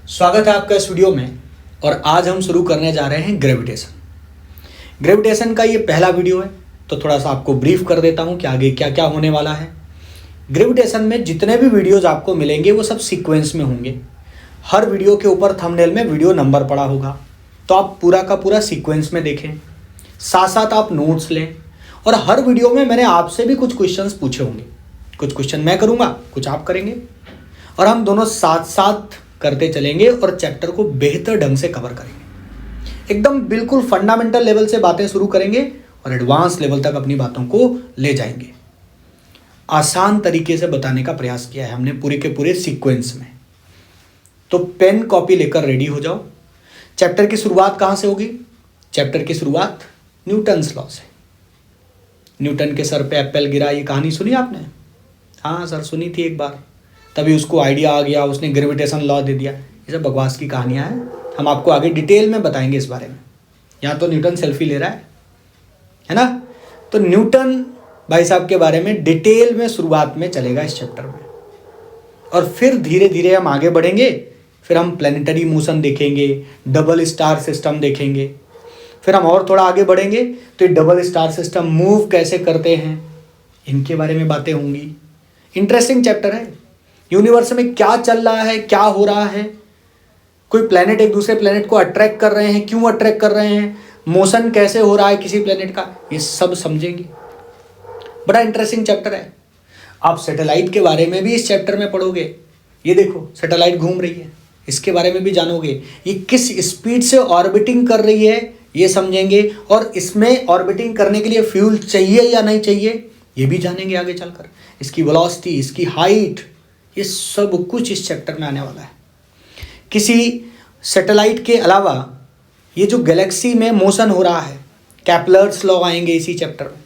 स्वागत है आपका इस वीडियो में। और आज हम शुरू करने जा रहे हैं ग्रेविटेशन का ये पहला वीडियो है, तो थोड़ा सा आपको ब्रीफ कर देता हूँ कि आगे क्या क्या होने वाला है। ग्रेविटेशन में जितने भी वीडियोज आपको मिलेंगे वो सब सीक्वेंस में होंगे। हर वीडियो के ऊपर थंबनेल में वीडियो नंबर पड़ा होगा, तो आप पूरा का पूरा सीक्वेंस में देखें, साथ साथ आप नोट्स लें। और हर वीडियो में मैंने आपसे भी कुछ क्वेश्चंस पूछे होंगे, कुछ क्वेश्चन मैं करूँगा, कुछ आप करेंगे, और हम दोनों साथ साथ करते चलेंगे और चैप्टर को बेहतर ढंग से कवर करेंगे। एकदम बिल्कुल फंडामेंटल लेवल से बातें शुरू करेंगे और एडवांस लेवल तक अपनी बातों को ले जाएंगे। आसान तरीके से बताने का प्रयास किया है हमने पूरे के पूरे सीक्वेंस में। तो पेन कॉपी लेकर रेडी हो जाओ। चैप्टर की शुरुआत कहाँ से होगी? चैप्टर की शुरुआत न्यूटन्स लॉ से। न्यूटन के सर पे एप्पल गिरा, ये कहानी सुनी आपने? हाँ सर, सुनी थी एक बार, तभी उसको आइडिया आ गया, उसने ग्रेविटेशन लॉ दे दिया। ये सब बकवास की कहानियाँ हैं, हम आपको आगे डिटेल में बताएंगे इस बारे में। यहाँ तो न्यूटन सेल्फी ले रहा है ना? तो न्यूटन भाई साहब के बारे में डिटेल में शुरुआत में चलेगा इस चैप्टर में, और फिर धीरे धीरे हम आगे बढ़ेंगे। फिर हम प्लैनेटरी मोशन देखेंगे, डबल स्टार सिस्टम देखेंगे। फिर हम और थोड़ा आगे बढ़ेंगे तो ये डबल स्टार सिस्टम मूव कैसे करते हैं, इनके बारे में बातें होंगी। इंटरेस्टिंग चैप्टर है। यूनिवर्स में क्या चल रहा है, क्या हो रहा है, कोई प्लैनेट एक दूसरे प्लैनेट को अट्रैक्ट कर रहे हैं, क्यों अट्रैक्ट कर रहे हैं, मोशन कैसे हो रहा है किसी प्लैनेट का, ये सब समझेंगे। बड़ा इंटरेस्टिंग चैप्टर है। आप सैटेलाइट के बारे में भी इस चैप्टर में पढ़ोगे। ये देखो सैटेलाइट घूम रही है, इसके बारे में भी जानोगे। ये किस स्पीड से ऑर्बिटिंग कर रही है ये समझेंगे, और इसमें ऑर्बिटिंग करने के लिए फ्यूल चाहिए या नहीं चाहिए ये भी जानेंगे आगे चलकर। इसकी वेलोसिटी, इसकी हाइट, ये सब कुछ इस चैप्टर में आने वाला है। किसी सैटेलाइट के अलावा ये जो गैलेक्सी में मोशन हो रहा है, कैपलर्स लॉ आएंगे इसी चैप्टर में।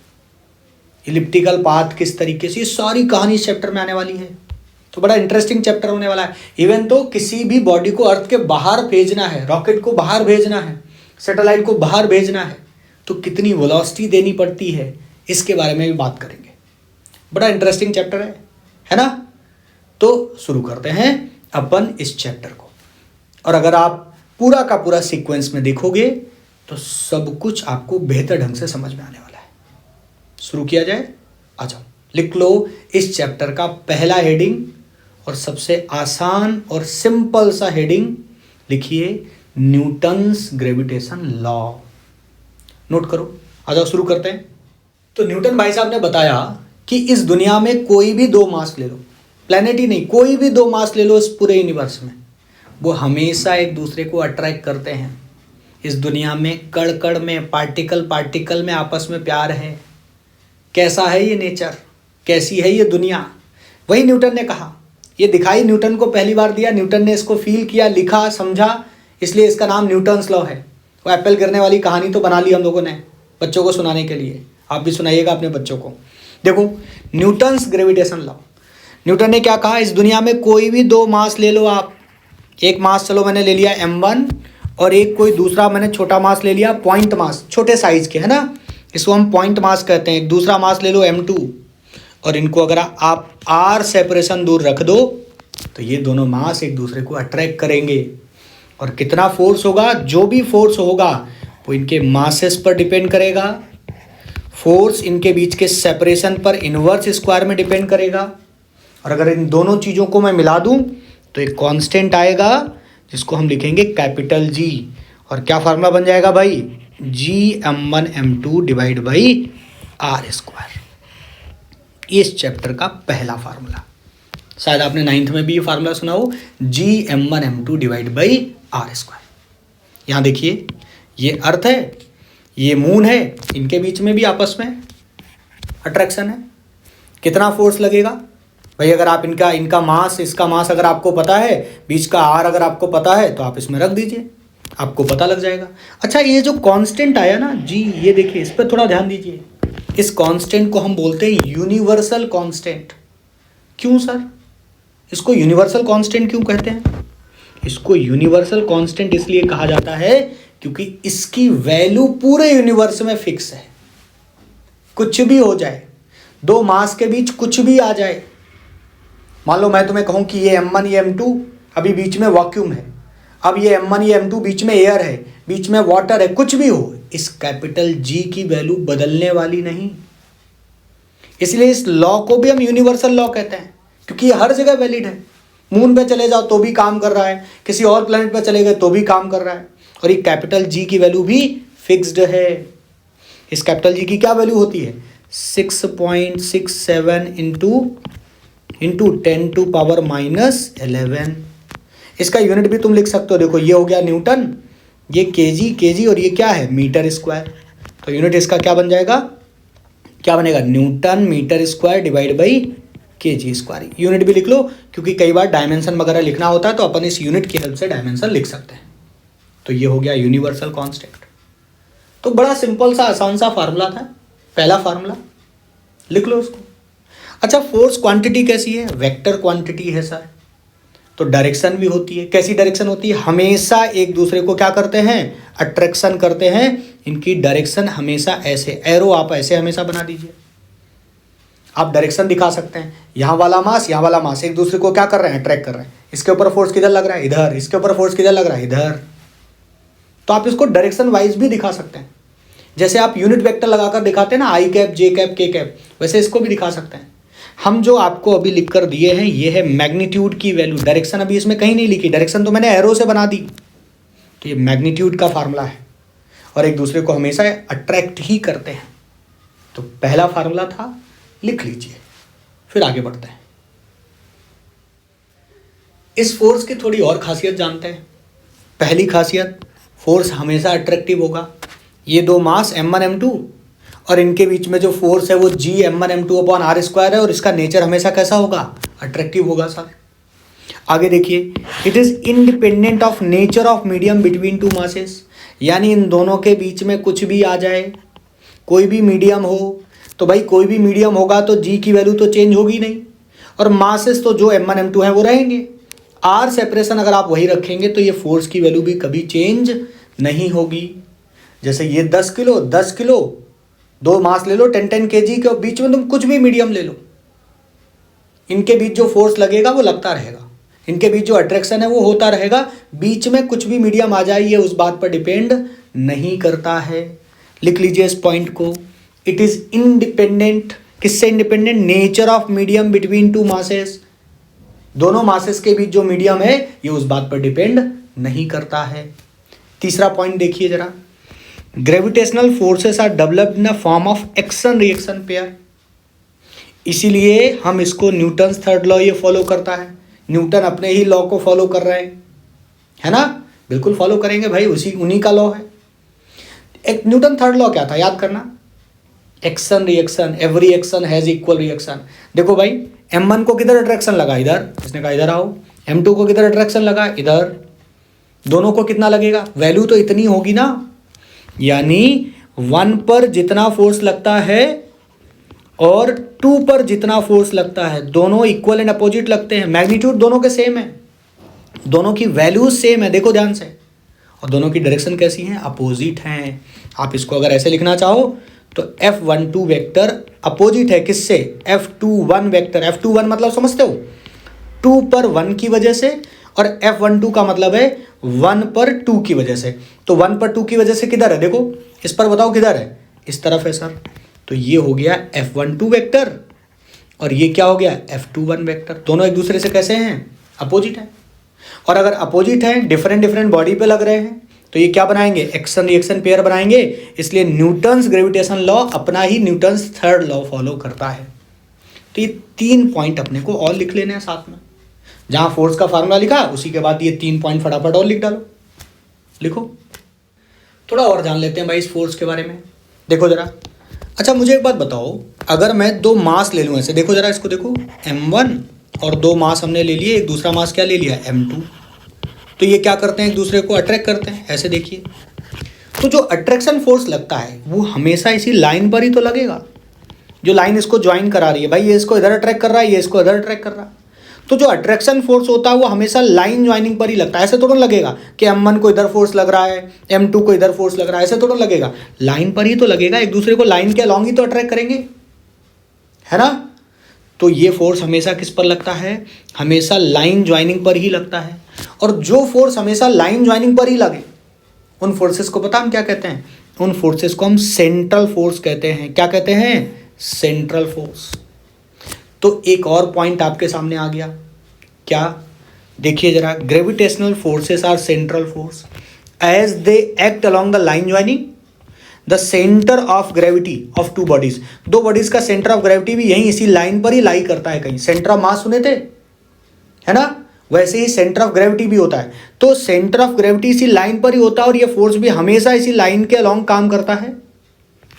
इलिप्टिकल पाथ किस तरीके से, ये सारी कहानी इस चैप्टर में आने वाली है। तो बड़ा इंटरेस्टिंग चैप्टर होने वाला है। इवन तो किसी भी बॉडी को अर्थ के बाहर भेजना है, रॉकेट को बाहर भेजना है, सैटेलाइट को बाहर भेजना है, तो कितनी वेलोसिटी देनी पड़ती है, इसके बारे में भी बात करेंगे। बड़ा इंटरेस्टिंग चैप्टर है ना? तो शुरू करते हैं अपन इस चैप्टर को। और अगर आप पूरा का पूरा सीक्वेंस में देखोगे तो सब कुछ आपको बेहतर ढंग से समझ में आने वाला है। शुरू किया जाए? आ जाओ, लिख लो इस चैप्टर का पहला हेडिंग, और सबसे आसान और सिंपल सा हेडिंग लिखिए, न्यूटन्स ग्रेविटेशन लॉ। नोट करो, आ जाओ शुरू करते हैं। तो न्यूटन भाई साहब ने बताया कि इस दुनिया में कोई भी दो मास ले लो, प्लैनेट ही नहीं, कोई भी दो मास ले लो इस पूरे यूनिवर्स में, वो हमेशा एक दूसरे को अट्रैक्ट करते हैं। इस दुनिया में कण कण में, पार्टिकल पार्टिकल में आपस में प्यार है। कैसा है ये नेचर, कैसी है ये दुनिया, वही न्यूटन ने कहा। ये दिखाई न्यूटन को पहली बार दिया, न्यूटन ने इसको फील किया, लिखा, समझा, इसलिए इसका नाम न्यूटन्स लॉ है। वो एप्पल गिरने वाली कहानी तो बना ली हम लोगों ने बच्चों को सुनाने के लिए। आप भी सुनाइएगा अपने बच्चों को। देखो, न्यूटन्स ग्रेविटेशन लॉ, न्यूटन ने क्या कहा, इस दुनिया में कोई भी दो मास ले लो आप। एक मास चलो मैंने ले लिया m1, और एक कोई दूसरा मैंने छोटा मास ले लिया, पॉइंट मास, छोटे साइज के, है ना, इसको हम पॉइंट मास कहते हैं। एक दूसरा मास ले लो m2, और इनको अगर आप r सेपरेशन दूर रख दो तो ये दोनों मास एक दूसरे को अट्रैक्ट करेंगे। और कितना फोर्स होगा, जो भी फोर्स होगा वो इनके मासेस पर डिपेंड करेगा। फोर्स इनके बीच के सेपरेशन पर इनवर्स स्क्वायर में डिपेंड करेगा। और अगर इन दोनों चीज़ों को मैं मिला दूं तो एक कांस्टेंट आएगा जिसको हम लिखेंगे कैपिटल जी। और क्या फार्मूला बन जाएगा भाई, Gm1m2 divide by r square. इस चैप्टर का पहला फार्मूला, शायद आपने 9th में भी ये फार्मूला सुना हो, Gm1m2 divide by r square. यहाँ देखिए, ये अर्थ है, ये मून है, इनके बीच में भी आपस में अट्रैक्शन है। कितना फोर्स लगेगा भाई, अगर आप इनका मास, इसका मास अगर आपको पता है, बीच का आर अगर आपको पता है, तो आप इसमें रख दीजिए, आपको पता लग जाएगा। अच्छा, ये जो कांस्टेंट आया ना जी, ये देखिए, इस पर थोड़ा ध्यान दीजिए। इस कांस्टेंट को हम बोलते हैं यूनिवर्सल कांस्टेंट। क्यों सर, इसको यूनिवर्सल कांस्टेंट क्यों कहते हैं? इसको यूनिवर्सल कांस्टेंट इसलिए कहा जाता है क्योंकि इसकी वैल्यू पूरे यूनिवर्स में फिक्स है। कुछ भी हो जाए, दो मास के बीच कुछ भी आ जाए, मान लो मैं तुम्हें कहूं कि ये m1 ये m2, अभी बीच में वैक्यूम है, अब ये M1 ये M2 बीच में एयर है, बीच में वाटर है, कुछ भी हो, इस कैपिटल G की वैल्यू बदलने वाली नहीं। इसलिए इस लॉ को भी हम यूनिवर्सल लॉ कहते हैं, क्योंकि ये हर जगह वैलिड है। मून पे चले जाओ तो भी काम कर रहा है, किसी और प्लेनेट पे चले गए तो भी काम कर रहा है, और ये कैपिटल G की वैल्यू भी फिक्स्ड है। इस कैपिटल G की क्या वैल्यू होती है? 6.67 इंटू 10⁻⁻11। इसका यूनिट भी तुम लिख सकते हो, देखो ये हो गया न्यूटन, ये केजी और ये क्या है? Metre square. तो यूनिट इसका क्या बन जाएगा? क्या बनेगा? Newton metre square divide by kg square. Unit भी लिख लो, क्योंकि कई बार डायमेंशन वगैरह लिखना होता है तो अपन इस यूनिट की हेल्प से डायमेंशन लिख सकते हैं। तो ये हो गया यूनिवर्सल कांस्टेंट। तो बड़ा सिंपल सा आसान सा फार्मूला था, पहला फार्मूला, लिख लो उसको। अच्छा, फोर्स क्वांटिटी कैसी है? वेक्टर क्वांटिटी है सर। तो डायरेक्शन भी होती है। कैसी डायरेक्शन होती है? हमेशा एक दूसरे को क्या करते हैं? अट्रैक्शन करते हैं। इनकी डायरेक्शन हमेशा ऐसे, एरो आप ऐसे हमेशा बना दीजिए, आप डायरेक्शन दिखा सकते हैं। यहाँ वाला मास, यहाँ वाला मास एक दूसरे को क्या कर रहे हैं? अट्रैक्ट कर रहे हैं। इसके ऊपर फोर्स किधर लग रहा है? इधर। इसके ऊपर फोर्स किधर लग रहा है? इधर। तो आप इसको डायरेक्शन वाइज भी दिखा सकते हैं। जैसे आप यूनिट वेक्टर लगाकर दिखाते हैं ना, आई कैप, जे कैप, के कैप, वैसे इसको भी दिखा सकते हैं। हम जो आपको अभी लिख कर दिए हैं ये है मैग्नीट्यूड की वैल्यू। डायरेक्शन अभी इसमें कहीं नहीं लिखी, डायरेक्शन तो मैंने एरो से बना दी। तो ये मैग्नीट्यूड का फार्मूला है, और एक दूसरे को हमेशा अट्रैक्ट ही करते हैं। तो पहला फार्मूला था, लिख लीजिए, फिर आगे बढ़ते हैं। इस फोर्स की थोड़ी और खासियत जानते हैं। पहली खासियत, फोर्स हमेशा अट्रैक्टिव होगा। ये दो मास M1 M2 और इनके बीच में जो फोर्स है वो G M1 M2/r² है, और इसका नेचर हमेशा कैसा होगा? अट्रैक्टिव होगा सर। आगे देखिए, it is independent of nature of medium between two masses. यानी इन दोनों के बीच में कुछ भी आ जाए, कोई भी मीडियम हो, तो भाई कोई भी मीडियम होगा तो G की वैल्यू तो चेंज होगी नहीं, और मासेस तो जो M1 M2 है वो रहेंगे। आर सेपरेशन अगर आप वही रखेंगे तो ये फोर्स की वैल्यू भी कभी चेंज नहीं होगी। जैसे ये 10 किलो, दो मास ले लो 10 kg के, बीच में तुम कुछ भी मीडियम ले लो, इनके बीच जो फोर्स लगेगा वो लगता रहेगा, इनके बीच जो अट्रैक्शन है वो होता रहेगा। बीच में कुछ भी मीडियम आ जाए ये उस बात पर डिपेंड नहीं करता है। लिख लीजिए इस पॉइंट को, इट इज इंडिपेंडेंट। किससे independent? Nature of medium between two masses. दोनों मासेस के बीच जो मीडियम है ये उस बात पर डिपेंड नहीं करता है। तीसरा पॉइंट देखिए जरा, gravitational forces are developed in a form of action reaction pair. इसीलिए हम इसको न्यूटन्स थर्ड लॉ ये फॉलो करता है। न्यूटन अपने ही लॉ को फॉलो कर रहे हैं, है ना? बिल्कुल फॉलो करेंगे भाई, उन्हीं का लॉ है। एक न्यूटन थर्ड लॉ क्या था याद करना? Action reaction, every action has equal reaction. देखो भाई, M1 को किधर अट्रैक्शन लगा? इधर। इसने कहा इधर आओ। M2 को किधर अट्रैक्शन लगा? इधर। दोनों को कितना लगेगा? वैल्यू तो इतनी होगी ना। यानी 1 पर जितना फोर्स लगता है और 2 पर जितना फोर्स लगता है, दोनों इक्वल एंड अपोजिट लगते हैं। मैग्नीट्यूड दोनों के सेम है, दोनों की वैल्यूज सेम है, देखो ध्यान से, और दोनों की डायरेक्शन कैसी है? अपोजिट हैं। आप इसको अगर ऐसे लिखना चाहो तो F12 वेक्टर अपोजिट है किससे? F21 vector. F21 मतलब समझते हो? 2 पर 1 की वजह से, और F12 का मतलब है 1 पर 2 की वजह से। तो 1 पर 2 की वजह से किधर है? देखो इस पर बताओ किधर है? इस तरफ है सर। तो ये हो गया F12 वेक्टर, और ये क्या हो गया? F21 vector. दोनों एक दूसरे से कैसे हैं? अपोजिट है। और अगर अपोजिट है, डिफरेंट बॉडी पे लग रहे हैं, तो ये क्या बनाएंगे? एक्शन रिएक्शन पेयर बनाएंगे। इसलिए न्यूटन्स ग्रेविटेशन लॉ अपना ही न्यूटन्स थर्ड लॉ फॉलो करता है। तो ये 3 पॉइंट अपने को और लिख लेने हैं साथ में। जहां फोर्स का फार्मूला लिखा उसी के बाद ये 3 पॉइंट फटाफट और लिख डालो। लिखो, थोड़ा और जान लेते हैं भाई इस फोर्स के बारे में। देखो जरा, अच्छा मुझे एक बात बताओ, अगर मैं 2 मास ले लूँ ऐसे, देखो जरा इसको, देखो M1 और 2 मास हमने ले लिए, एक दूसरा मास क्या ले लिया? M2। तो ये क्या करते हैं? एक दूसरे को अट्रैक्ट करते हैं। ऐसे देखिए, तो जो अट्रैक्शन फोर्स लगता है वो हमेशा इसी लाइन पर ही तो लगेगा, जो लाइन इसको ज्वाइन करा रही है। भाई ये इसको इधर अट्रैक्ट कर रहा है, ये इसको इधर अट्रैक्ट कर रहा है। तो जो अट्रैक्शन फोर्स होता है वो हमेशा लाइन ज्वाइनिंग पर ही लगता है। ऐसे थोड़ा लगेगा कि M1 को इधर फोर्स लग रहा है, M2 को इधर फोर्स लग रहा है, ऐसे थोड़ा लगेगा। लाइन पर ही तो लगेगा, एक दूसरे को लाइन के अलॉन्ग ही तो अट्रैक्ट करेंगे, है ना? तो ये फोर्स हमेशा किस पर लगता है, हमेशा लाइन ज्वाइनिंग पर ही लगता है। और जो फोर्स हमेशा लाइन ज्वाइनिंग पर ही लगे उन फोर्सेस को पता हम क्या कहते हैं, उन फोर्सेस को हम सेंट्रल फोर्स कहते हैं। क्या कहते हैं, सेंट्रल फोर्स। तो एक और पॉइंट आपके सामने आ गया, क्या, देखिए जरा, gravitational forces are central force as they act along the line joining the centre of gravity of two bodies. दो बॉडीज का सेंटर ऑफ ग्रेविटी भी यहीं इसी लाइन पर ही लाई करता है। कहीं सेंटर ऑफ मास सुने थे, है ना, वैसे ही सेंटर ऑफ ग्रेविटी भी होता है। तो सेंटर ऑफ ग्रेविटी इसी लाइन पर ही होता है और ये फोर्स भी हमेशा इसी लाइन के अलोंग काम करता है।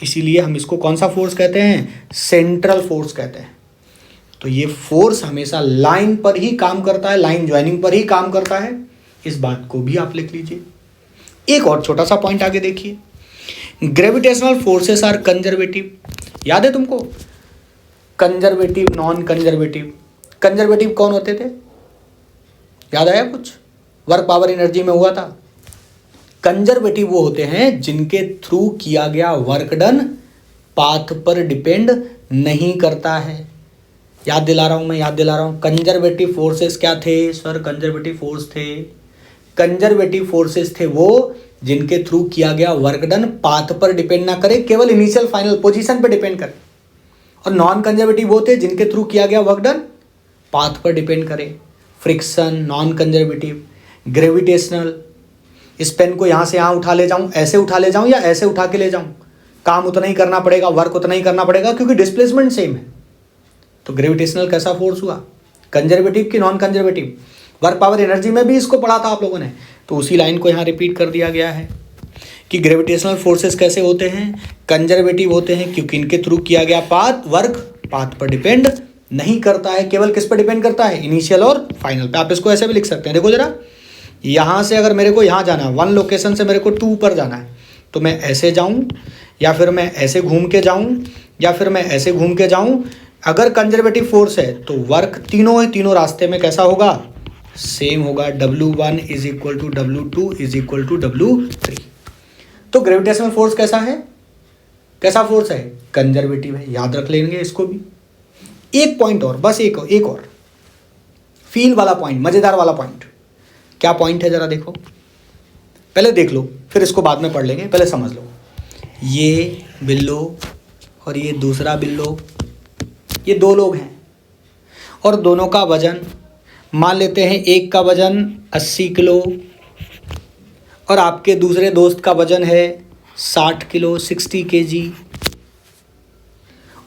इसीलिए हम इसको कौन सा फोर्स कहते हैं, सेंट्रल फोर्स कहते हैं। तो ये फोर्स हमेशा लाइन पर ही काम करता है, लाइन ज्वाइनिंग पर ही काम करता है। इस बात को भी आप लिख लीजिए। एक और छोटा सा पॉइंट आगे देखिए, ग्रेविटेशनल फोर्सेस आर कंजर्वेटिव। याद है तुमको, कंजर्वेटिव, नॉन कंजर्वेटिव। कंजर्वेटिव कौन होते थे, याद आया कुछ, वर्क पावर एनर्जी में हुआ था। कंजर्वेटिव वो होते हैं जिनके थ्रू किया गया वर्क डन पाथ पर डिपेंड नहीं करता है। याद दिला रहा हूं। कंजर्वेटिव फोर्सेस क्या थे सर, कंजर्वेटिव फोर्स थे, कंजर्वेटिव फोर्सेस थे वो जिनके थ्रू किया गया वर्क डन पाथ पर डिपेंड ना करे, केवल इनिशियल फाइनल पोजीशन पर डिपेंड करे। और नॉन कंजर्वेटिव वो थे जिनके थ्रू किया गया वर्क डन पाथ पर डिपेंड करे। फ्रिक्शन नॉन कंजर्वेटिव, ग्रेविटेशनल, इस पेन को यहाँ से यहाँ उठा ले जाऊँ, ऐसे उठा ले जाऊँ या ऐसे उठा के ले जाऊँ, काम उतना ही करना पड़ेगा, वर्क उतना ही करना पड़ेगा क्योंकि डिस्प्लेसमेंट सेम है। तो ग्रेविटेशनल कैसा फोर्स हुआ, कंजर्वेटिव की non conservative. Work power energy में भी इसको पढ़ा था आप लोगों ने, तो उसी लाइन को यहाँ रिपीट कर दिया गया है कि ग्रेविटेशनल फोर्सेस कैसे होते हैं, कंजर्वेटिव होते हैं क्योंकि इनके थ्रू किया गया वर्क पाथ पर डिपेंड नहीं करता है, केवल किस पर डिपेंड करता है, इनिशियल और फाइनल पे। आप इसको ऐसे भी लिख सकते हैं, देखो जरा, यहाँ से अगर मेरे को यहाँ जाना है, 1 लोकेशन से मेरे को 2 पर जाना है, तो मैं ऐसे जाऊँ या फिर मैं ऐसे घूम के जाऊँ या फिर मैं ऐसे घूम के जाऊँ। अगर कंजर्वेटिव फोर्स है तो वर्क तीनों रास्ते में कैसा होगा, सेम होगा। W1 is equal to W2 is equal to W3। तो ग्रेविटेशनल फोर्स कैसा है, कैसा फोर्स है, कंजर्वेटिव है। याद रख लेंगे इसको भी। एक पॉइंट और, बस एक और फील वाला पॉइंट, मजेदार वाला पॉइंट। क्या पॉइंट है जरा देखो, पहले देख लो फिर इसको बाद में पढ़ लेंगे, पहले समझ लो। ये बिल्लो और ये दूसरा बिल्लो, ये 2 लोग हैं और दोनों का वजन, मान लेते हैं एक का वजन 80 किलो और आपके दूसरे दोस्त का वजन है 60 किलो, 60 kg।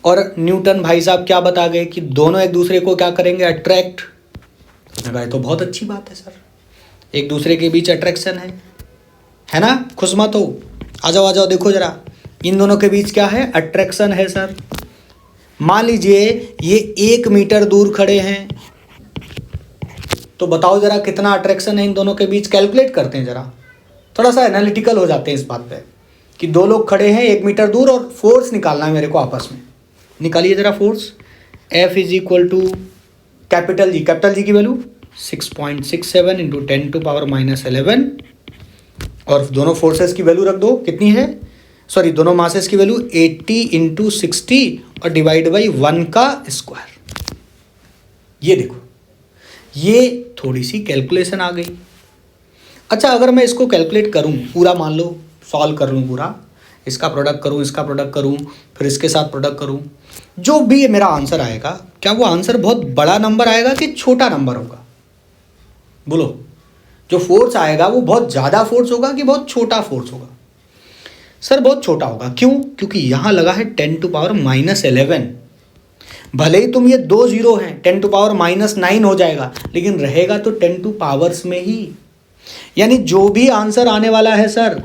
और न्यूटन भाई साहब क्या बता गए कि दोनों एक दूसरे को क्या करेंगे, अट्रैक्ट। लगा तो बहुत अच्छी बात है सर, एक दूसरे के बीच अट्रैक्शन है ना, खुश मत हो, आ जाओ देखो जरा, इन दोनों के बीच क्या है, अट्रैक्शन है सर। मान लीजिए ये 1 मीटर दूर खड़े हैं, तो बताओ जरा कितना अट्रैक्शन है इन दोनों के बीच, कैलकुलेट करते हैं जरा, थोड़ा सा एनालिटिकल हो जाते हैं इस बात पे कि 2 लोग खड़े हैं 1 मीटर दूर और फोर्स निकालना है मेरे को आपस में। निकालिए जरा force. F is equal to capital G की वैल्यू 6.67 इंटू 10⁻11 और दोनों फोर्सेस की वैल्यू रख दो, कितनी है, सॉरी दोनों मासेस की वैल्यू 80 इंटू 60 और डिवाइड बाई 1 का स्क्वायर। ये देखो, ये थोड़ी सी कैलकुलेशन आ गई। अच्छा, अगर मैं इसको कैलकुलेट करूं पूरा, मान लो सॉल्व कर लूं पूरा, इसका प्रोडक्ट करूं, इसका प्रोडक्ट करूं, फिर इसके साथ प्रोडक्ट करूं, जो भी मेरा आंसर आएगा, क्या वो आंसर बहुत बड़ा नंबर आएगा कि छोटा नंबर होगा, बोलो। जो फोर्स आएगा वो बहुत ज़्यादा फोर्स होगा कि बहुत छोटा फोर्स होगा? सर बहुत छोटा होगा। क्यों? क्योंकि यहाँ लगा है 10⁻11। भले ही तुम ये 2 0 हैं, 10⁻9 हो जाएगा, लेकिन रहेगा तो 10 टू पावर्स में ही। यानी जो भी आंसर आने वाला है सर,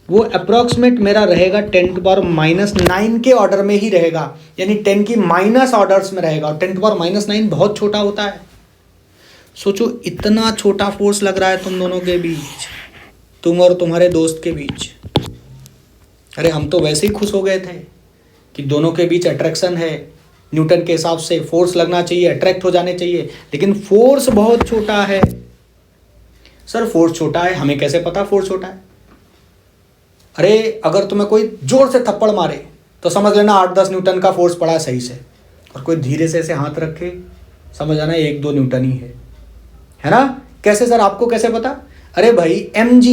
वो अप्रॉक्सीमेट मेरा रहेगा 10⁻9 के ऑर्डर में ही रहेगा, यानी 10 की माइनस ऑर्डर्स में रहेगा। और 10⁻9 बहुत छोटा होता है। सोचो, इतना छोटा फोर्स लग रहा है तुम दोनों के बीच, तुम और तुम्हारे दोस्त के बीच। अरे हम तो वैसे ही खुश हो गए थे कि दोनों के बीच अट्रैक्शन है, न्यूटन के हिसाब से फोर्स लगना चाहिए, अट्रैक्ट हो जाने चाहिए, लेकिन फोर्स बहुत छोटा है। सर फोर्स छोटा है, हमें कैसे पता फोर्स छोटा है? अरे अगर तुम्हें कोई जोर से थप्पड़ मारे तो समझ लेना 8-10 न्यूटन का फोर्स पड़ा है सही से, और कोई धीरे से ऐसे हाथ रखे, समझ आना 1-2 न्यूटन ही है ना। कैसे सर, आपको कैसे पता? अरे भाई mg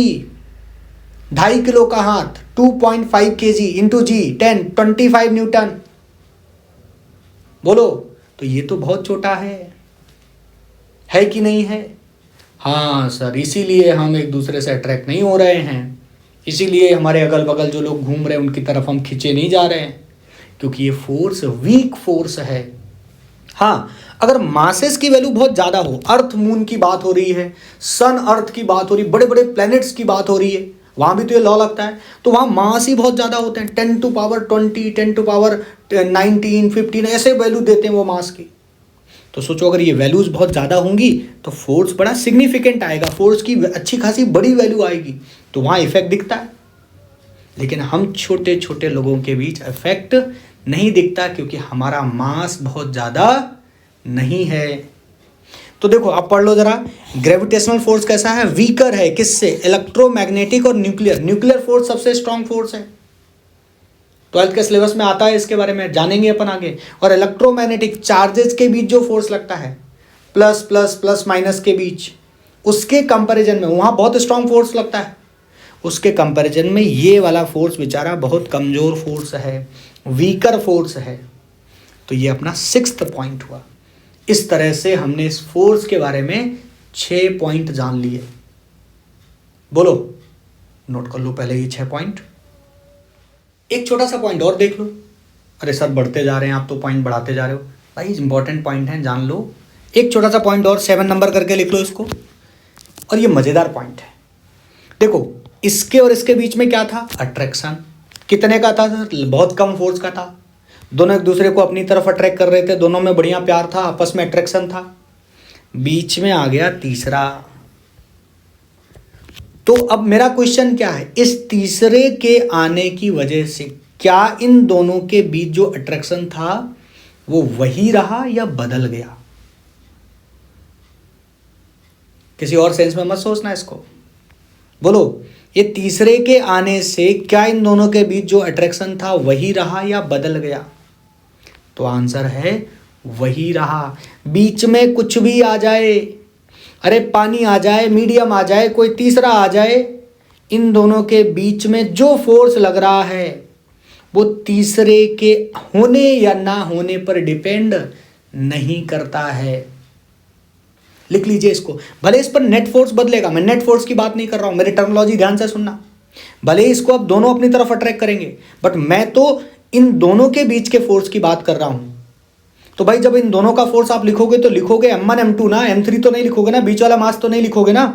2.5 किलो का हाथ 2.5 kg इंटू जी 10 25 न्यूटन। बोलो, तो ये तो बहुत छोटा है कि नहीं है? हाँ सर, इसीलिए हम एक दूसरे से अट्रैक्ट नहीं हो रहे हैं, इसीलिए हमारे अगल बगल जो लोग घूम रहे हैं उनकी तरफ हम खींचे नहीं जा रहे हैं, क्योंकि ये फोर्स वीक फोर्स है। हाँ, अगर मासेस की वैल्यू बहुत ज़्यादा हो, अर्थ मून की बात हो रही है, सन अर्थ की बात हो रही है, बड़े बड़े प्लैनेट्स की बात हो रही है, वहाँ भी तो ये लॉ लगता है, तो वहाँ मास ही बहुत ज़्यादा होते हैं, 10⁻20 10⁻19 15 ऐसे वैल्यू देते हैं वो मास की। तो सोचो अगर ये वैल्यूज़ बहुत ज़्यादा होंगी तो फोर्स बड़ा सिग्निफिकेंट आएगा, फोर्स की अच्छी खासी बड़ी वैल्यू आएगी, तो वहाँ इफेक्ट दिखता है। लेकिन हम छोटे छोटे लोगों के बीच इफेक्ट नहीं दिखता, क्योंकि हमारा मास बहुत ज़्यादा नहीं है। तो देखो आप पढ़ लो जरा, ग्रेविटेशनल फोर्स कैसा है? वीकर है। किससे? इलेक्ट्रोमैग्नेटिक और न्यूक्लियर। न्यूक्लियर फोर्स सबसे स्ट्रॉन्ग फोर्स है, 12th के सिलेबस में आता है, इसके बारे में जानेंगे अपन आगे। और इलेक्ट्रोमैग्नेटिक चार्जेस के बीच जो फोर्स लगता है, प्लस प्लस प्लस माइनस के बीच, उसके कंपैरिजन में वहाँ बहुत स्ट्रॉन्ग फोर्स लगता है, उसके कंपैरिजन में ये वाला फोर्स बेचारा बहुत कमज़ोर फोर्स है, वीकर फोर्स है। तो ये अपना 6th पॉइंट हुआ। इस तरह से हमने इस फोर्स के बारे में 6 पॉइंट जान लिए। बोलो, नोट कर लो पहले ये 6 पॉइंट। एक छोटा सा पॉइंट और देख लो। अरे सर बढ़ते जा रहे हैं आप, तो पॉइंट बढ़ाते जा रहे हो। भाई इंपॉर्टेंट पॉइंट है, जान लो। एक छोटा सा पॉइंट और 7 नंबर करके लिख लो इसको। और ये मज़ेदार पॉइंट है। देखो, इसके और इसके बीच में क्या था? अट्रैक्शन। कितने का था सर? बहुत कम फोर्स का था। दोनों एक दूसरे को अपनी तरफ अट्रैक्ट कर रहे थे, दोनों में बढ़िया प्यार था, आपस में अट्रैक्शन था। बीच में आ गया तीसरा। तो अब मेरा क्वेश्चन क्या है? इस तीसरे के आने की वजह से क्या इन दोनों के बीच जो अट्रैक्शन था वो वही रहा या बदल गया? किसी और सेंस में मत सोचना इसको। बोलो, ये तीसरे के आने से क्या इन दोनों के बीच जो अट्रैक्शन था वही रहा या बदल गया? तो आंसर है वही रहा। बीच में कुछ भी आ जाए, अरे पानी आ जाए, मीडियम आ जाए, कोई तीसरा आ जाए, इन दोनों के बीच में जो फोर्स लग रहा है वो तीसरे के होने या ना होने पर डिपेंड नहीं करता है। लिख लीजिए इसको। भले इस पर नेट फोर्स बदलेगा, मैं नेट फोर्स की बात नहीं कर रहा हूं, मेरी टर्मिनोलॉजी ध्यान से सुनना। भले इसको अब दोनों अपनी तरफ अट्रैक्ट करेंगे, बट मैं तो इन दोनों के बीच के फोर्स की बात कर रहा हूं। तो भाई जब इन दोनों का फोर्स आप लिखोगे तो लिखोगे m1 m2 ना, m3 तो नहीं लिखोगे ना, बीच वाला मास तो नहीं लिखोगे ना,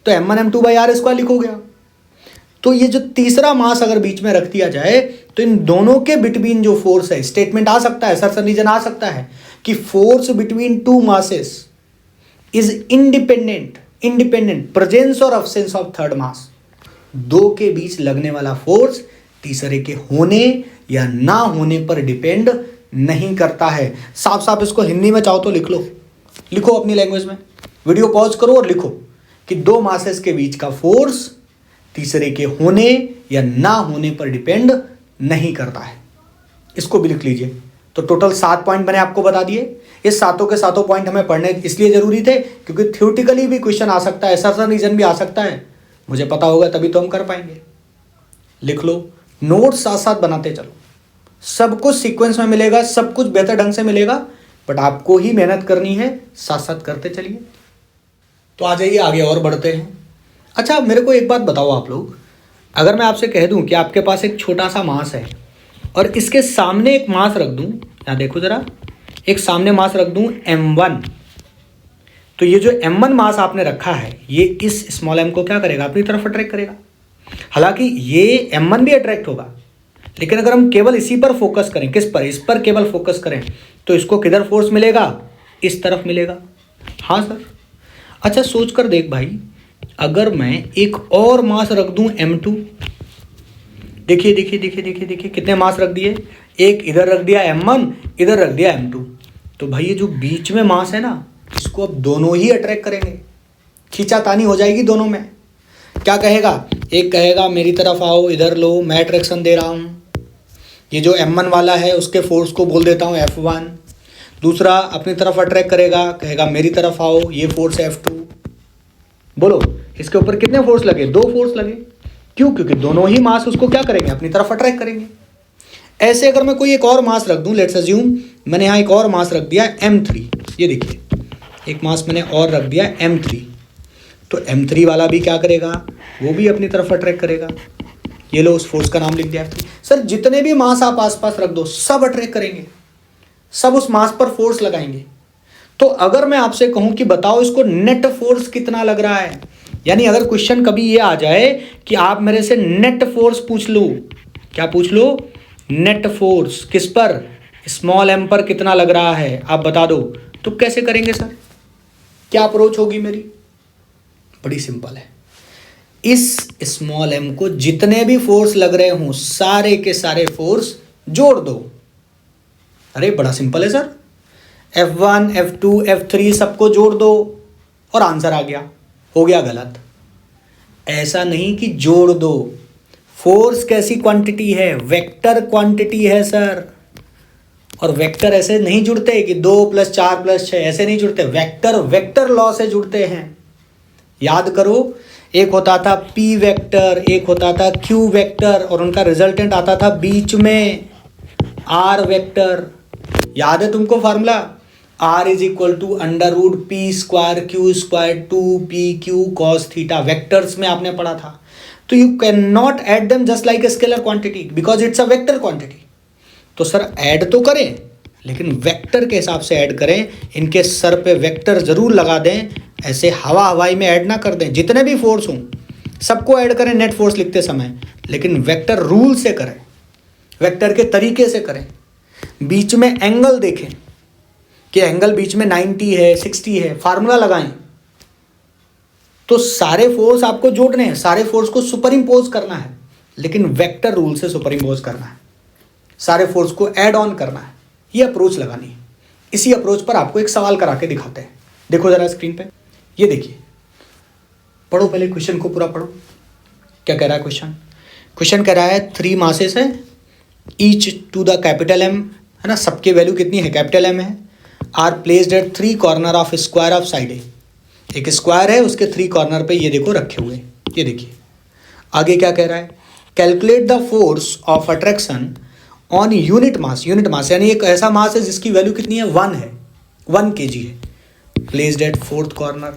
तो m1 m2 by r square लिखोगे। तो ये जो तीसरा मास अगर बीच में रख दिया जाए तो इन दोनों के बिटवीन जो फोर्स है, स्टेटमेंट आ सकता है, सर रीजन आ सकता है कि force between two masses is independent presence और अब्सेंस ऑफ थर्ड मास। दो के बीच लगने वाला फोर्स तीसरे के होने या ना होने पर डिपेंड नहीं करता है। साफ साफ इसको हिंदी में चाहो तो लिख लो, लिखो अपनी लैंग्वेज में, वीडियो पॉज करो और लिखो कि दो मासेस के बीच का फोर्स तीसरे के होने या ना होने पर डिपेंड नहीं करता है। इसको भी लिख लीजिए। तो टोटल 7 पॉइंट मैंने आपको बता दिए। इस सातों के सातों पॉइंट हमें पढ़ने इसलिए जरूरी थे क्योंकि थ्योरेटिकली भी क्वेश्चन आ सकता है, ऐसा रीजन भी आ सकता है, मुझे पता होगा तभी तो हम कर पाएंगे। लिख लो, नोट्स साथ साथ बनाते चलो, सब कुछ सीक्वेंस में मिलेगा, सब कुछ बेहतर ढंग से मिलेगा, बट आपको ही मेहनत करनी है, साथ साथ करते चलिए। तो आ जाइए आगे और बढ़ते हैं। अच्छा मेरे को एक बात बताओ आप लोग, अगर मैं आपसे कह दूं कि आपके पास एक छोटा सा मास है और इसके सामने एक मास रख दूं, यहाँ देखो जरा, एक सामने मास रख दूं m1, तो ये जो m1 मास आपने रखा है ये इस स्मॉल m को क्या करेगा? अपनी तरफ अट्रैक्ट करेगा। हालांकि ये m1 भी अट्रैक्ट होगा, लेकिन अगर हम केवल इसी पर फोकस करें, किस पर? इस पर केवल फोकस करें, तो इसको किधर फोर्स मिलेगा? इस तरफ मिलेगा। हाँ सर। अच्छा सोच कर देख भाई, अगर मैं एक और मास रख दूं m2, देखिए देखिए देखिए देखिए देखिए कितने मास रख दिए, एक इधर रख दिया m1, इधर रख दिया m2, तो भाई ये जो बीच में मास है ना, इसको अब दोनों ही अट्रैक्ट करेंगे, खींचातानी हो जाएगी दोनों में। क्या कहेगा? एक कहेगा मेरी तरफ आओ, इधर लो, मैं अट्रैक्शन दे रहा हूँ, ये जो m1 वाला है उसके फोर्स को बोल देता हूँ F1, दूसरा अपनी तरफ अट्रैक्ट करेगा, कहेगा मेरी तरफ आओ, ये फोर्स है F2। बोलो इसके ऊपर कितने फोर्स लगे? 2 फोर्स लगे। क्यों? क्योंकि दोनों ही मास उसको क्या करेंगे? अपनी तरफ अट्रैक्ट करेंगे। ऐसे अगर मैं कोई एक और मास रख दूं, लेट्स अज्यूम मैंने यहाँ एक और मास रख दिया M3, ये देखिए एक मास मैंने और रख दिया M3, तो M3 वाला भी क्या करेगा? वो भी अपनी तरफ अट्रैक्ट करेगा। ये लो उस फोर्स का नाम लिख दिया F3। सर जितने भी मास आप आसपास रख दो सब अट्रैक्ट करेंगे, सब उस मास पर फोर्स लगाएंगे। तो अगर मैं आपसे कहूं कि बताओ इसको नेट फोर्स कितना लग रहा है, यानी अगर क्वेश्चन कभी ये आ जाए कि आप मेरे से नेट फोर्स पूछ लो, क्या पूछ लो? नेट फोर्स किस पर? स्मॉल m पर कितना लग रहा है आप बता दो, तो कैसे करेंगे सर? क्या अप्रोच होगी मेरी? बड़ी सिंपल है। इस स्मॉल m को जितने भी फोर्स लग रहे हों सारे के सारे फोर्स जोड़ दो। अरे बड़ा सिंपल है सर, F1 F2 F3 सबको जोड़ दो और आंसर आ गया। हो गया गलत। ऐसा नहीं कि जोड़ दो, फोर्स कैसी क्वांटिटी है? वेक्टर क्वांटिटी है सर। और वेक्टर ऐसे नहीं जुड़ते कि 2 + 4 + 6, ऐसे नहीं जुड़ते। वेक्टर वेक्टर लॉ से जुड़ते हैं। याद करो, एक होता था P वेक्टर, एक होता था Q वेक्टर, और उनका रिजल्टेंट आता था बीच में R वेक्टर। याद है तुमको formula? R = √P² Q² 2PQ cos θ। Vectors में आपने पढ़ा था। तो you can not add them just like a scalar quantity because it's a vector quantity. तो सर ऐड तो करें, लेकिन वेक्टर के हिसाब से ऐड करें। इनके सर पे वेक्टर जरूर लगा दें, ऐसे हवा हवाई में ऐड ना कर दें। जितने भी फोर्स हों सबको ऐड करें नेट फोर्स लिखते समय, लेकिन वेक्टर रूल से करें, वेक्टर के तरीके से करें। बीच में एंगल देखें कि एंगल बीच में 90 है 60 है, फार्मूला लगाएं। तो सारे फोर्स आपको जोड़ने हैं, सारे फोर्स को सुपर इंपोज करना है, लेकिन वेक्टर रूल से सुपर इंपोज करना है। सारे फोर्स को ऐड ऑन करना है, ये अप्रोच लगानी है। इसी अप्रोच पर आपको एक सवाल करा के दिखाते हैं। देखो जरा स्क्रीन पे, ये देखिए, पढ़ो पहले क्वेश्चन को पूरा पढ़ो। क्या कह रहा है क्वेश्चन? क्वेश्चन कह रहा है 3 मासेस है, each to the capital M, है ना, सबके वैल्यू कितनी है? कैपिटल M है। Are placed at 3 corner of square of side A. एक स्क्वायर है, उसके 3 कॉर्नर पे ये देखो रखे हुए, ये देखिए। आगे क्या कह रहा है? Calculate the force of attraction on unit mass. Unit mass यानी एक ऐसा मास है जिसकी वैल्यू कितनी है? 1 है, 1 kg है। प्लेस्ड एट 4th कॉर्नर,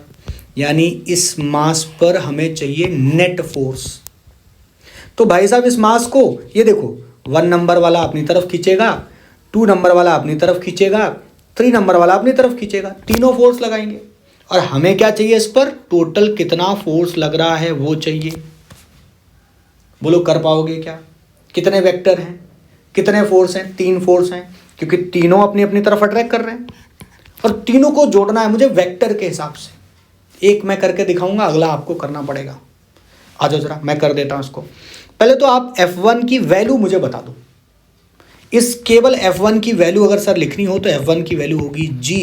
यानी इस मास पर हमें चाहिए नेट फोर्स। तो भाई साहब इस मास को ये देखो, 1 नंबर वाला अपनी तरफ खींचेगा, 2 नंबर वाला अपनी तरफ खींचेगा, 3 नंबर वाला अपनी तरफ खींचेगा, तीनों फोर्स लगाएंगे। और हमें क्या चाहिए? इस पर टोटल कितना फोर्स लग रहा है वो चाहिए। बोलो कर पाओगे क्या? कितने वेक्टर हैं, कितने फोर्स हैं? 3 फोर्स हैं, क्योंकि तीनों अपनी अपनी तरफ अट्रैक्ट कर रहे हैं और तीनों को जोड़ना है मुझे वेक्टर के हिसाब से। एक मैं करके दिखाऊंगा, अगला आपको करना पड़ेगा। आ जाओ जरा, मैं कर देता हूं इसको। पहले तो आप F1 की वैल्यू मुझे बता दो। इस केवल F1 की वैल्यू अगर सर लिखनी हो तो F1 की वैल्यू होगी G,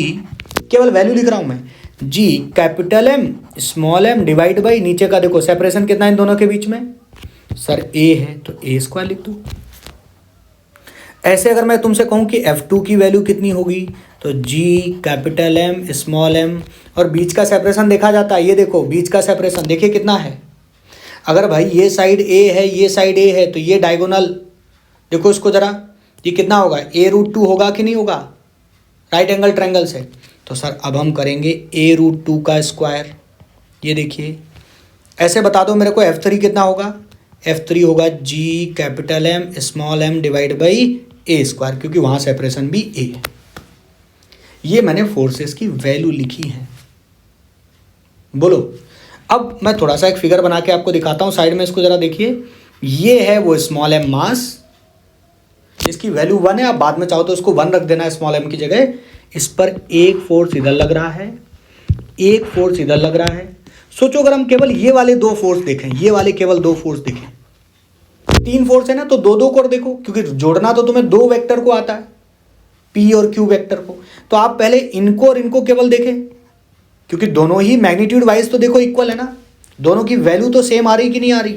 केवल वैल्यू लिख रहा हूं मैं, G capital M small m divide by, नीचे का देखो सेपरेशन कितना है इन दोनों के बीच में? सर A है तो A² लिख दो। ऐसे अगर मैं तुमसे कहूं कि F2 की वैल्यू कितनी होगी तो G capital M small m, और बीच का सेपरेशन देखा जाता है, ये देखो बीच का सेपरेशन देखिए कितना है। अगर भाई ये साइड A है, ये साइड A है, तो ये डायगोनल देखो इसको जरा, ये कितना होगा? A√2 होगा कि नहीं होगा? राइट एंगल ट्रायंगल से। तो सर अब हम करेंगे A√2 का स्क्वायर। ये देखिए, ऐसे बता दो मेरे को F3 कितना होगा? F3 होगा G capital M small m divide by A², क्योंकि वहाँ सेपरेशन भी A है। ये मैंने फोर्सेस की वैल्यू लिखी है। बोलो, अब मैं थोड़ा सा एक फिगर बना के आपको दिखाता हूँ साइड में, इसको जरा देखिए। ये है वो स्मॉल m मास, इसकी वैल्यू 1 है। आप बाद में चाहो तो उसको 1 रख देना है स्मॉल m की जगह। इस पर एक फोर्स इधर लग रहा है, एक फोर्स इधर लग रहा है। सोचो अगर हम केवल ये वाले 2 फोर्स देखें, ये वाले केवल 2 फोर्स देखें, 3 फोर्स है ना, तो 2-2 को देखो, क्योंकि जोड़ना तो तुम्हें 2 वेक्टर को आता है, P और Q वेक्टर को। तो आप पहले इनको और इनको केवल देखें, क्योंकि दोनों ही मैग्नीट्यूड वाइज तो देखो इक्वल है ना, दोनों की वैल्यू तो सेम आ रही कि नहीं आ रही।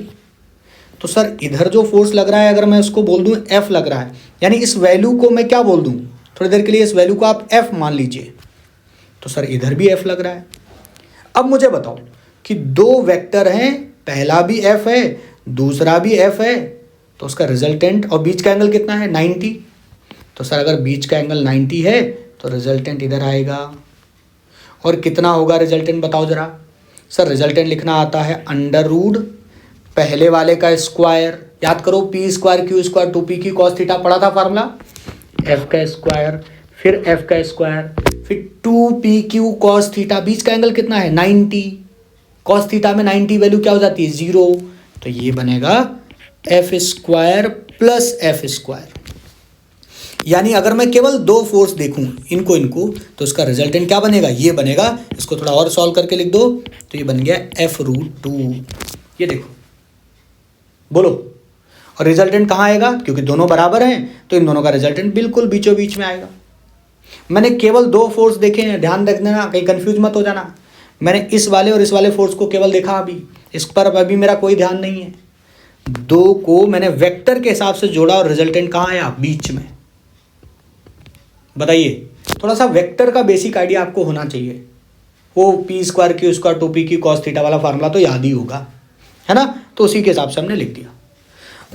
तो सर इधर जो फोर्स लग रहा है अगर मैं उसको बोल दूं F लग रहा है, यानी इस वैल्यू को मैं क्या बोल दूं? थोड़ी देर के लिए इस वैल्यू को आप f मान लीजिए, तो सर इधर भी f लग रहा है। अब मुझे बताओ कि दो वेक्टर हैं, पहला भी f है दूसरा भी f है, तो उसका रिजल्टेंट और बीच का एंगल कितना है 90। तो सर अगर बीच का एंगल 90 है तो रिजल्टेंट इधर आएगा, और कितना होगा रिजल्टेंट बताओ जरा। सर रिजल्टेंट लिखना आता है अंडर रूट पहले वाले का स्क्वायर, याद करो p square q square 2p की cos थीटा पढ़ा था फार्मूला, f का स्क्वायर फिर f का स्क्वायर फिर 2pq cos थीटा, बीच का एंगल कितना है 90, cos थीटा में 90 वैल्यू क्या हो जाती है 0, तो ये बनेगा f square plus f square. यानी अगर मैं केवल दो फोर्स देखूं इनको तो इसका रिजल्टेंट क्या बनेगा, ये बनेगा। इसको थोड़ा और सॉल्व करके लिख दो तो ये बन गया f√2। ये देखो, बोलो, और रिजल्टेंट कहाँ आएगा, क्योंकि दोनों बराबर हैं तो इन दोनों का रिजल्टेंट बिल्कुल बीचों बीच में आएगा। मैंने केवल दो फोर्स देखे हैं, ध्यान रख देना, कहीं कंफ्यूज मत हो जाना। मैंने इस वाले और इस वाले फोर्स को केवल देखा, अभी इस पर अभी मेरा कोई ध्यान नहीं है। दो को मैंने वेक्टर के हिसाब से जोड़ा और रिजल्टेंट कहाँ आया, बीच में। बताइए, थोड़ा सा वेक्टर का बेसिक आइडिया आपको होना चाहिए। वो p square q square 2p की cos थीटा वाला फार्मूला तो याद ही होगा, है ना, तो उसी के हिसाब से हमने लिख दिया।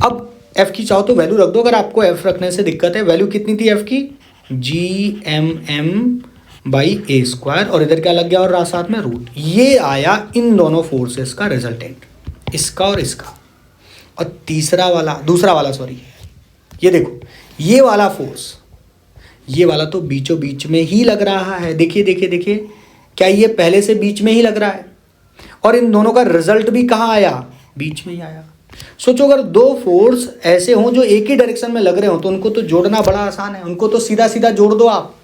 अब f की चाहो तो वैल्यू रख दो, अगर आपको f रखने से दिक्कत है। वैल्यू कितनी थी f की, gmm/a स्क्वायर, और इधर क्या लग गया और साथ में रूट। ये आया इन दोनों फोर्सेस का रिजल्टेंट, इसका और इसका। और दूसरा वाला सॉरी, ये देखो, ये वाला फोर्स, ये वाला तो बीचों बीच में ही लग रहा है। देखिए देखिए देखिए, क्या ये पहले से बीच में ही लग रहा है, और इन दोनों का रिजल्ट भी कहाँ आया, बीच में ही आया। सोचो अगर दो फोर्स ऐसे हों जो एक ही डायरेक्शन में लग रहे हो तो उनको तो जोड़ना बड़ा आसान है, उनको तो सीधा सीधा जोड़ दो आप।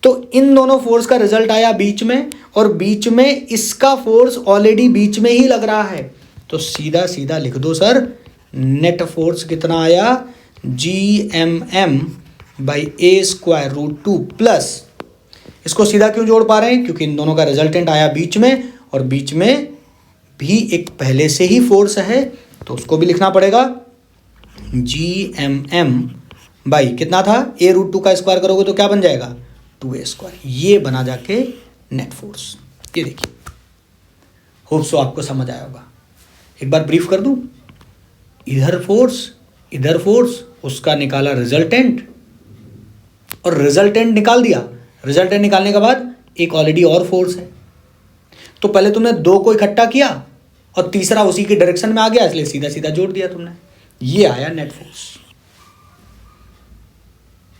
तो इन दोनों फोर्स का रिजल्ट आया बीच में, और बीच में इसका फोर्स ऑलरेडी बीच में ही लग रहा है, तो सीधा सीधा लिख दो सर, नेट फोर्स कितना आया, gmm/a स्क्वायर √2 प्लस, इसको सीधा क्यों जोड़ पा रहे हैं, क्योंकि इन दोनों का रिजल्टेंट आया बीच में, और बीच में भी एक पहले से ही फोर्स है तो उसको भी लिखना पड़ेगा। gmm कितना था, a√2 का स्क्वायर करोगे तो क्या बन जाएगा 2a स्क्वायर। ये बना जाके नेट फोर्स। ये देखिए, होप सो आपको समझ आया होगा। एक बार ब्रीफ कर दूं, इधर फोर्स उसका निकाला रिजल्टेंट, और रिजल्टेंट निकाल दिया। रिजल्टेंट निकालने के बाद एक ऑलरेडी और फोर्स है, तो पहले तुमने दो को इकट्ठा किया और तीसरा उसी के डायरेक्शन में आ गया, इसलिए सीधा सीधा जोड़ दिया तुमने। ये आया नेट फोर्स।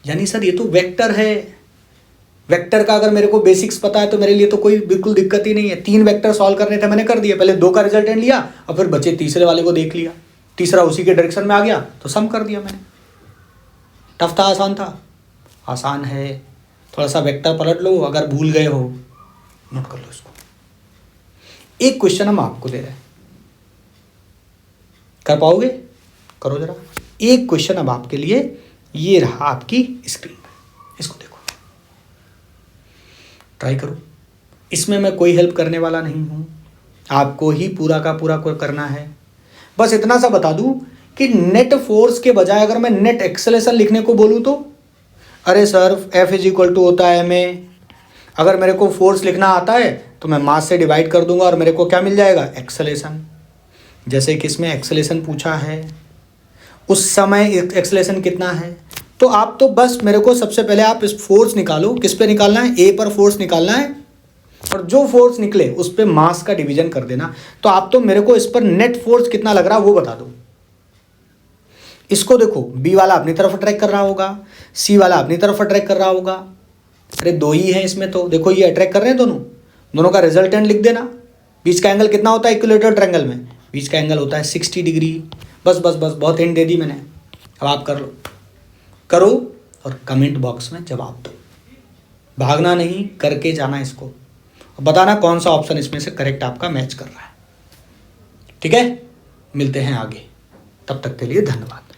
यानी सर ये तो वेक्टर है, वेक्टर का अगर मेरे को बेसिक्स पता है तो मेरे लिए तो कोई बिल्कुल दिक्कत ही नहीं है। 3 वेक्टर सॉल्व करने थे, मैंने कर दिए। पहले 2 का रिजल्टेंट लिया और फिर बचे तीसरे वाले को देख लिया, तीसरा उसी के डायरेक्शन में आ गया तो सम कर दिया मैंने। टफ था, आसान था, आसान है। थोड़ा सा वेक्टर पलट लो, अगर भूल गए हो नोट कर लो इसको। एक क्वेश्चन हम आपको दे रहे हैं, कर पाओगे, करो जरा। एक क्वेश्चन अब आपके लिए, ये रहा आपकी स्क्रीन पे, इसको देखो, ट्राई करो। इसमें मैं कोई हेल्प करने वाला नहीं हूं, आपको ही पूरा का पूरा करना है। बस इतना सा बता दूं कि नेट फोर्स के बजाय अगर मैं नेट एक्सेलेरेशन लिखने को बोलूं तो, अरे सर F = होता है में, अगर मेरे को फोर्स लिखना आता है तो मैं मास से डिवाइड कर दूंगा और मेरे को क्या मिल जाएगा, एक्सेलेरेशन। जैसे कि इसमें एक्सेलेरेशन पूछा है, उस समय एक्सेलेरेशन कितना है, तो आप तो बस मेरे को सबसे पहले आप इस फोर्स निकालो। किस पे निकालना है, A पर फोर्स निकालना है, और जो फोर्स निकले उस पे मास का डिवीजन कर देना। तो आप तो मेरे को इस पर नेट फोर्स कितना लग रहा है वो बता दो। इसको देखो, B वाला अपनी तरफ अट्रैक्ट कर रहा होगा, C वाला अपनी तरफ अट्रैक्ट कर रहा होगा। अरे दो ही है इसमें, तो देखो ये अट्रैक्ट कर रहे हैं दोनों का रिजल्टेंट लिख देना। बीच का एंगल कितना होता है इक्विलेटरल ट्रायंगल में, बीच का एंगल होता है 60 डिग्री। बस बहुत हिंट दे दी मैंने, अब आप कर लो, करो और कमेंट बॉक्स में जवाब दो। भागना नहीं, करके जाना इसको, बताना कौन सा ऑप्शन इसमें से करेक्ट आपका मैच कर रहा है। ठीक है, मिलते हैं आगे, तब तक के लिए धन्यवाद।